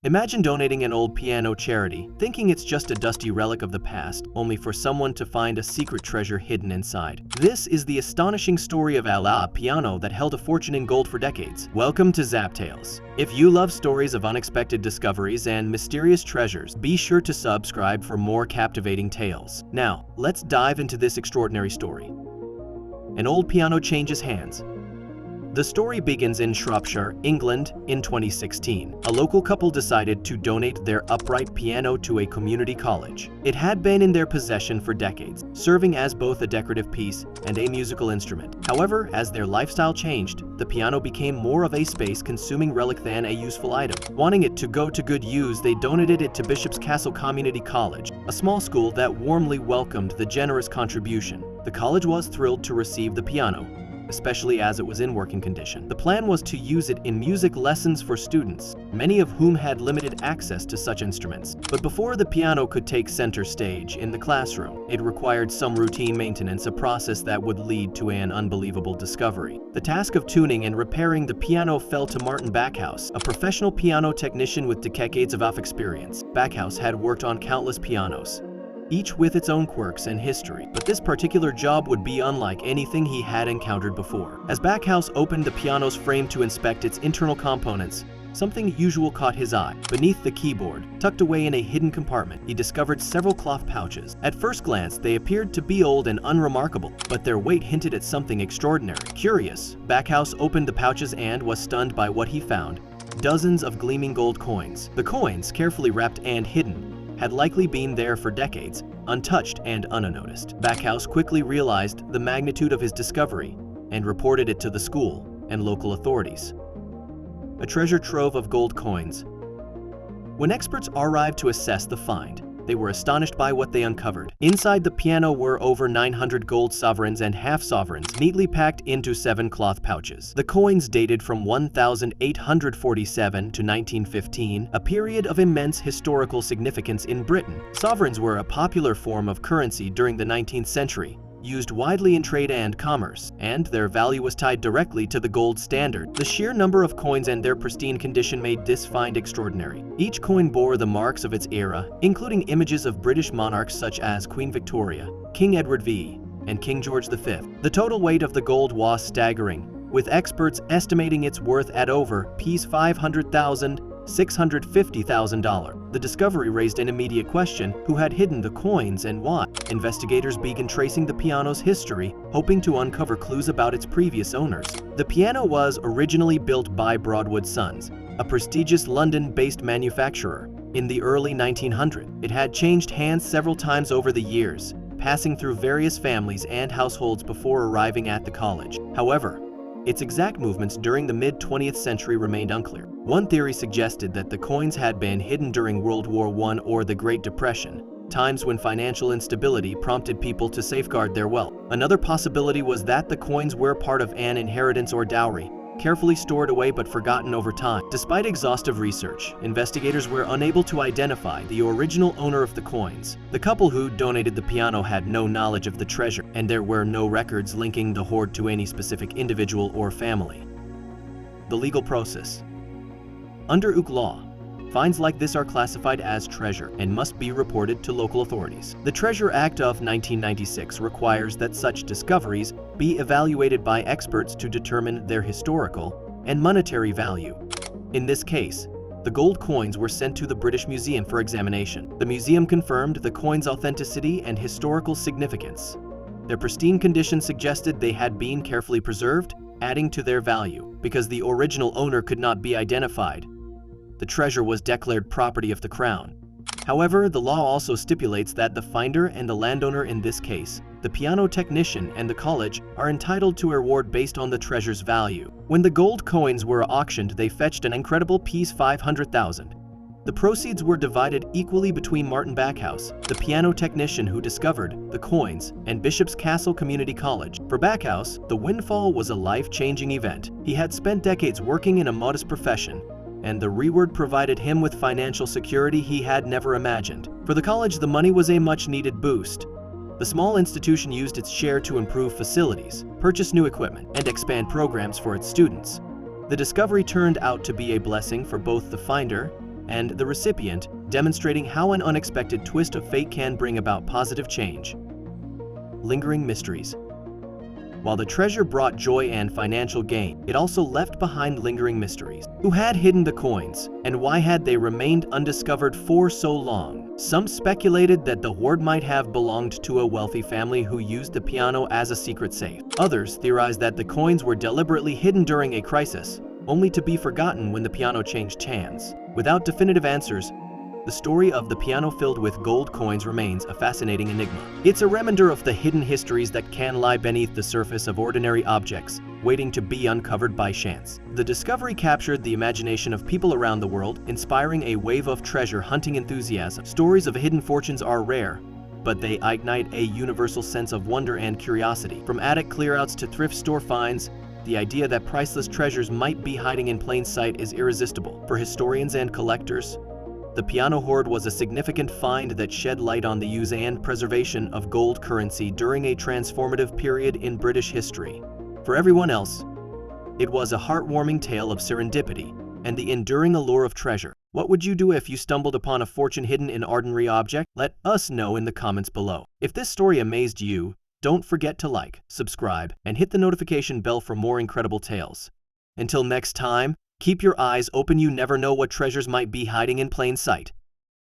Imagine donating an old piano charity, thinking it's just a dusty relic of the past, only for someone to find a secret treasure hidden inside. This is the astonishing story of a piano that held a fortune in gold for decades. Welcome to Zap Tales. If you love stories of unexpected discoveries and mysterious treasures, be sure to subscribe for more captivating tales. Now, let's dive into this extraordinary story. An old piano changes hands. The story begins in Shropshire, England, in 2016. A local couple decided to donate their upright piano to a community college. It had been in their possession for decades, serving as both a decorative piece and a musical instrument. However, as their lifestyle changed, the piano became more of a space-consuming relic than a useful item. Wanting it to go to good use, they donated it to Bishop's Castle Community College, a small school that warmly welcomed the generous contribution. The college was thrilled to receive the piano, especially as it was in working condition. The plan was to use it in music lessons for students, many of whom had limited access to such instruments. But before the piano could take center stage in the classroom, it required some routine maintenance, a process that would lead to an unbelievable discovery. The task of tuning and repairing the piano fell to Martin Backhouse, a professional piano technician with decades of experience. Backhouse had worked on countless pianos, each with its own quirks and history, but this particular job would be unlike anything he had encountered before. As Backhouse opened the piano's frame to inspect its internal components, something unusual caught his eye. Beneath the keyboard, tucked away in a hidden compartment, he discovered several cloth pouches. At first glance, they appeared to be old and unremarkable, but their weight hinted at something extraordinary. Curious, Backhouse opened the pouches and was stunned by what he found: dozens of gleaming gold coins. The coins, carefully wrapped and hidden, had likely been there for decades, untouched and unnoticed. Backhouse quickly realized the magnitude of his discovery and reported it to the school and local authorities. A treasure trove of gold coins. When experts arrived to assess the find, they were astonished by what they uncovered. Inside the piano were over 900 gold sovereigns and half-sovereigns, neatly packed into 7 cloth pouches. The coins dated from 1847 to 1915, a period of immense historical significance in Britain. Sovereigns were a popular form of currency during the 19th century, used widely in trade and commerce, and their value was tied directly to the gold standard. The sheer number of coins and their pristine condition made this find extraordinary. Each coin bore the marks of its era, including images of British monarchs such as Queen Victoria, King Edward V, and King George V. The total weight of the gold was staggering, with experts estimating its worth at over $500,000, $650,000. The discovery raised an immediate question: who had hidden the coins and why? Investigators began tracing the piano's history, hoping to uncover clues about its previous owners. The piano was originally built by Broadwood Sons, a prestigious London-based manufacturer. In the early 1900s, it had changed hands several times over the years, passing through various families and households before arriving at the college. However, its exact movements during the mid-20th century remained unclear. One theory suggested that the coins had been hidden during World War I or the Great Depression, times when financial instability prompted people to safeguard their wealth. Another possibility was that the coins were part of an inheritance or dowry, carefully stored away but forgotten over time. Despite exhaustive research, investigators were unable to identify the original owner of the coins. The couple who donated the piano had no knowledge of the treasure, and there were no records linking the hoard to any specific individual or family. The legal process. Under UK law, finds like this are classified as treasure and must be reported to local authorities. The Treasure Act of 1996 requires that such discoveries be evaluated by experts to determine their historical and monetary value. In this case, the gold coins were sent to the British Museum for examination. The museum confirmed the coins' authenticity and historical significance. Their pristine condition suggested they had been carefully preserved, adding to their value. Because the original owner could not be identified, the treasure was declared property of the Crown. However, the law also stipulates that the finder and the landowner, in this case, the piano technician and the college, are entitled to a reward based on the treasure's value. When the gold coins were auctioned, they fetched an incredible $500,000. The proceeds were divided equally between Martin Backhouse, the piano technician who discovered the coins, and Bishop's Castle Community College. For Backhouse, the windfall was a life-changing event. He had spent decades working in a modest profession, and the reward provided him with financial security he had never imagined. For the college, the money was a much-needed boost. The small institution used its share to improve facilities, purchase new equipment, and expand programs for its students. The discovery turned out to be a blessing for both the finder and the recipient, demonstrating how an unexpected twist of fate can bring about positive change. Lingering mysteries. While the treasure brought joy and financial gain, it also left behind lingering mysteries. Who had hidden the coins, and why had they remained undiscovered for so long? Some speculated that the hoard might have belonged to a wealthy family who used the piano as a secret safe. Others theorized that the coins were deliberately hidden during a crisis, only to be forgotten when the piano changed hands. Without definitive answers, the story of the piano filled with gold coins remains a fascinating enigma. It's a reminder of the hidden histories that can lie beneath the surface of ordinary objects, waiting to be uncovered by chance. The discovery captured the imagination of people around the world, inspiring a wave of treasure hunting enthusiasm. Stories of hidden fortunes are rare, but they ignite a universal sense of wonder and curiosity. From attic clearouts to thrift store finds, the idea that priceless treasures might be hiding in plain sight is irresistible. For historians and collectors, the piano hoard was a significant find that shed light on the use and preservation of gold currency during a transformative period in British history. For everyone else, it was a heartwarming tale of serendipity and the enduring allure of treasure. What would you do if you stumbled upon a fortune hidden in an ordinary object? Let us know in the comments below. If this story amazed you, don't forget to like, subscribe, and hit the notification bell for more incredible tales. Until next time, keep your eyes open. You never know what treasures might be hiding in plain sight.